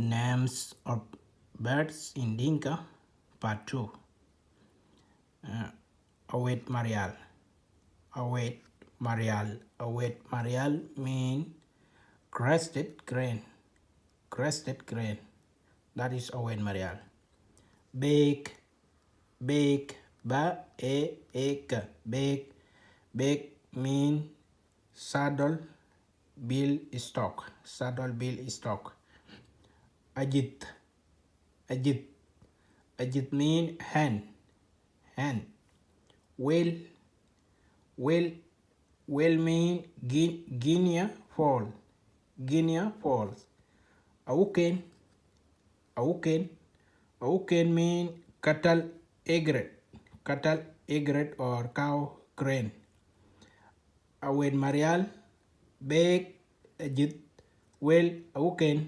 Names of birds in Dinka, part 2. Await Marial. Await Marial. Await Marial mean crested crane. Crested crane. That is Await Marial. Bake. Bake. Ba e ek. Bake. Bake mean saddle bill stock. Saddle bill stock. Ajit. Ajit. Ajit mean hen. Hen. Well. Well. Well mean Guinea Fall. Guinea Falls. Auken. Auken. Auken mean cattle egret. Cattle egret or cow crane. Awen Marial. Beg. Ajit. Well. Auken.